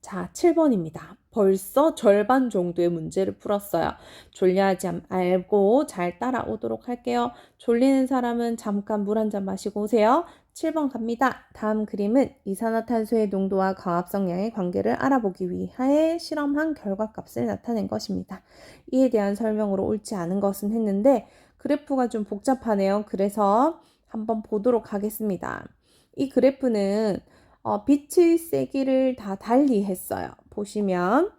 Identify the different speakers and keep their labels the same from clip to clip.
Speaker 1: 자, 7번입니다. 벌써 절반 정도의 문제를 풀었어요. 졸려하지 말고 잘 따라오도록 할게요. 졸리는 사람은 잠깐 물 한 잔 마시고 오세요. 7번 갑니다. 다음 그림은 이산화탄소의 농도와 광합성량의 관계를 알아보기 위해 실험한 결과값을 나타낸 것입니다. 이에 대한 설명으로 옳지 않은 것은 했는데 그래프가 좀 복잡하네요. 그래서 한번 보도록 하겠습니다. 이 그래프는 빛의 세기를 다 달리 했어요. 보시면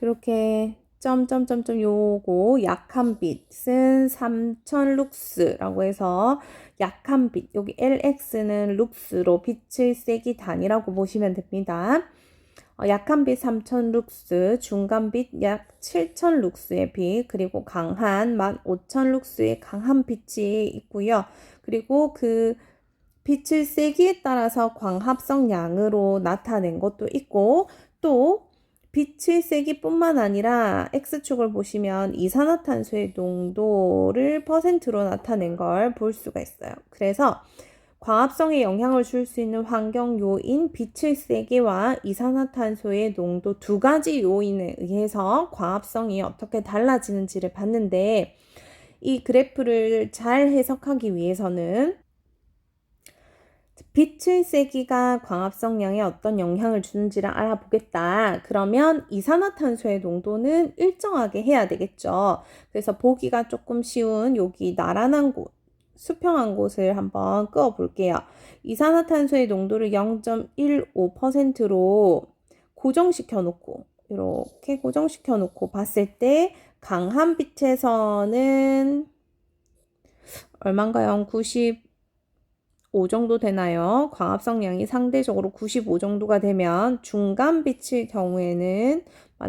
Speaker 1: 이렇게 점점점점 요거 약한 빛은 3000룩스라고 해서 약한 빛, 여기 LX는 룩스로 빛의 세기 단위라고 보시면 됩니다. 약한 빛 3000룩스, 중간 빛 약 7000룩스의 빛, 그리고 강한 15000룩스의 강한 빛이 있고요. 그리고 그 빛의 세기에 따라서 광합성량으로 나타낸 것도 있고, 또 빛의 세기뿐만 아니라 X축을 보시면 이산화탄소의 농도를 퍼센트로 나타낸 걸 볼 수가 있어요. 그래서 광합성에 영향을 줄 수 있는 환경 요인 빛의 세기와 이산화탄소의 농도 두 가지 요인에 의해서 광합성이 어떻게 달라지는지를 봤는데, 이 그래프를 잘 해석하기 위해서는 빛의 세기가 광합성량에 어떤 영향을 주는지를 알아보겠다. 그러면 이산화탄소의 농도는 일정하게 해야 되겠죠. 그래서 보기가 조금 쉬운 여기 나란한 곳, 수평한 곳을 한번 끄어 볼게요. 이산화탄소의 농도를 0.15%로 고정시켜 놓고 이렇게 고정시켜 놓고 봤을 때 강한 빛에서는 얼마인가요? 95 정도 되나요? 광합성량이 상대적으로 95 정도가 되면 중간 빛의 경우에는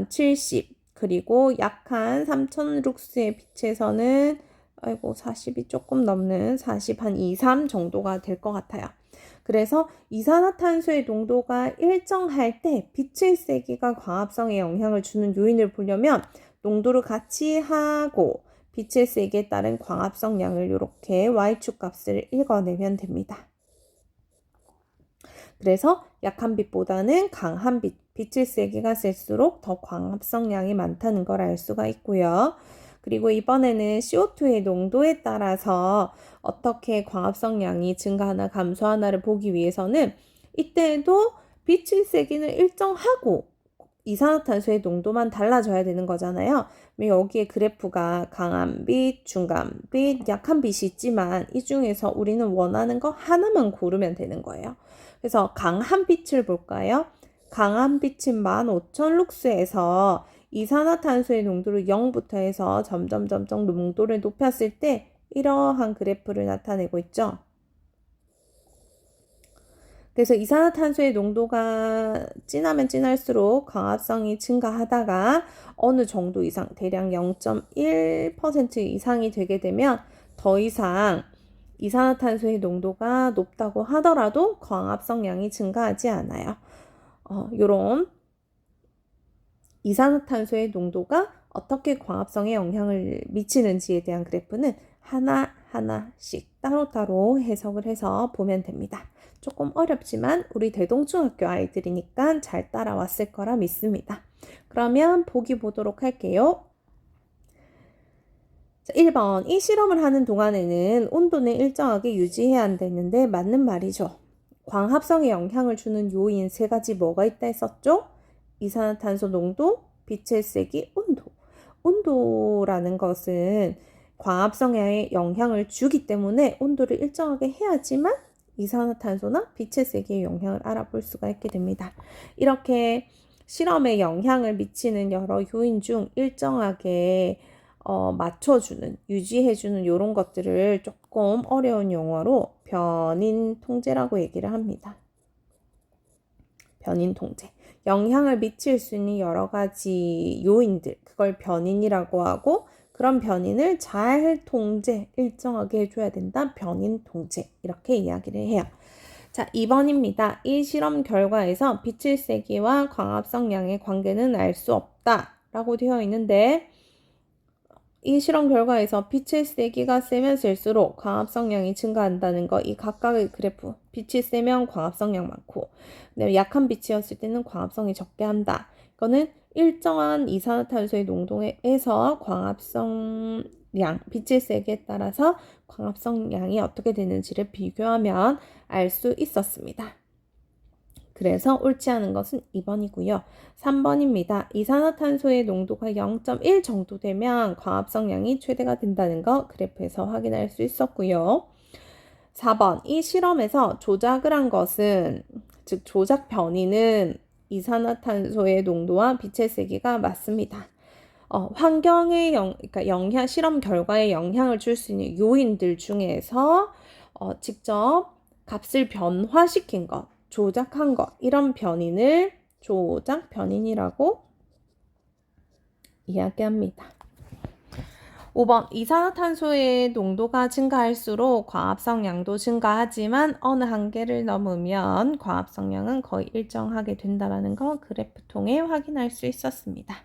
Speaker 1: 70, 그리고 약한 3000룩스의 빛에서는 40이 조금 넘는 40 한 2, 3 정도가 될 것 같아요. 그래서 이산화탄소의 농도가 일정할 때 빛의 세기가 광합성에 영향을 주는 요인을 보려면 농도를 같이 하고 빛의 세기에 따른 광합성량을 이렇게 Y축 값을 읽어내면 됩니다. 그래서 약한 빛보다는 강한 빛, 빛의 세기가 셀수록 더 광합성량이 많다는 걸 알 수가 있고요. 그리고 이번에는 CO2의 농도에 따라서 어떻게 광합성량이 증가하나 감소하나를 보기 위해서는 이때도 빛의 세기는 일정하고 이산화탄소의 농도만 달라져야 되는 거잖아요. 여기에 그래프가 강한 빛, 중간 빛, 약한 빛이 있지만 이 중에서 우리는 원하는 거 하나만 고르면 되는 거예요. 그래서 강한 빛을 볼까요? 강한 빛은 15000룩스에서 이산화탄소의 농도를 0부터 해서 점점 농도를 높였을 때 이러한 그래프를 나타내고 있죠. 그래서 이산화탄소의 농도가 진하면 진할수록 광합성이 증가하다가 어느 정도 이상, 대략 0.1% 이상이 되게 되면 더 이상 이산화탄소의 농도가 높다고 하더라도 광합성량이 증가하지 않아요. 요런 이산화탄소의 농도가 어떻게 광합성에 영향을 미치는지에 대한 그래프는 하나하나씩 따로따로 해석을 해서 보면 됩니다. 조금 어렵지만 우리 대동중학교 아이들이니까 잘 따라왔을 거라 믿습니다. 그러면 보기 보도록 할게요. 자, 1번. 이 실험을 하는 동안에는 온도는 일정하게 유지해야 한다는데 맞는 말이죠. 광합성에 영향을 주는 요인 세 가지 뭐가 있다 했었죠? 이산화탄소 농도, 빛의 세기, 온도. 온도라는 것은 광합성에 영향을 주기 때문에 온도를 일정하게 해야지만 이산화탄소나 빛의 세기의 영향을 알아볼 수가 있게 됩니다. 이렇게 실험에 영향을 미치는 여러 요인 중 일정하게 맞춰주는, 유지해주는 이런 것들을 조금 어려운 용어로 변인 통제라고 얘기를 합니다. 변인 통제. 영향을 미칠 수 있는 여러 가지 요인들, 그걸 변인이라고 하고, 그런 변인을 잘 통제, 일정하게 해줘야 된다. 변인 통제. 이렇게 이야기를 해요. 자, 2번입니다. 이 실험 결과에서 빛의 세기와 광합성량의 관계는 알 수 없다. 라고 되어 있는데, 이 실험 결과에서 빛의 세기가 세면 셀수록 광합성량이 증가한다는 거, 이 각각의 그래프, 빛이 세면 광합성량 많고, 그다음에 약한 빛이었을 때는 광합성이 적게 한다. 이거는 일정한 이산화탄소의 농도에서 광합성량, 빛의 세기에 따라서 광합성량이 어떻게 되는지를 비교하면 알 수 있었습니다. 그래서 옳지 않은 것은 2번이고요. 3번입니다. 이산화탄소의 농도가 0.1 정도 되면 광합성량이 최대가 된다는 거 그래프에서 확인할 수 있었고요. 4번, 이 실험에서 조작을 한 것은, 즉 조작 변이는 이산화탄소의 농도와 빛의 세기가 맞습니다. 환경의 그러니까 영향, 실험 결과에 영향을 줄 수 있는 요인들 중에서 직접 값을 변화시킨 것, 조작한 것, 이런 변인을 조작 변인이라고 이야기합니다. 5번, 이산화탄소의 농도가 증가할수록 광합성량도 증가하지만 어느 한계를 넘으면 광합성량은 거의 일정하게 된다는 거 그래프 통해 확인할 수 있었습니다.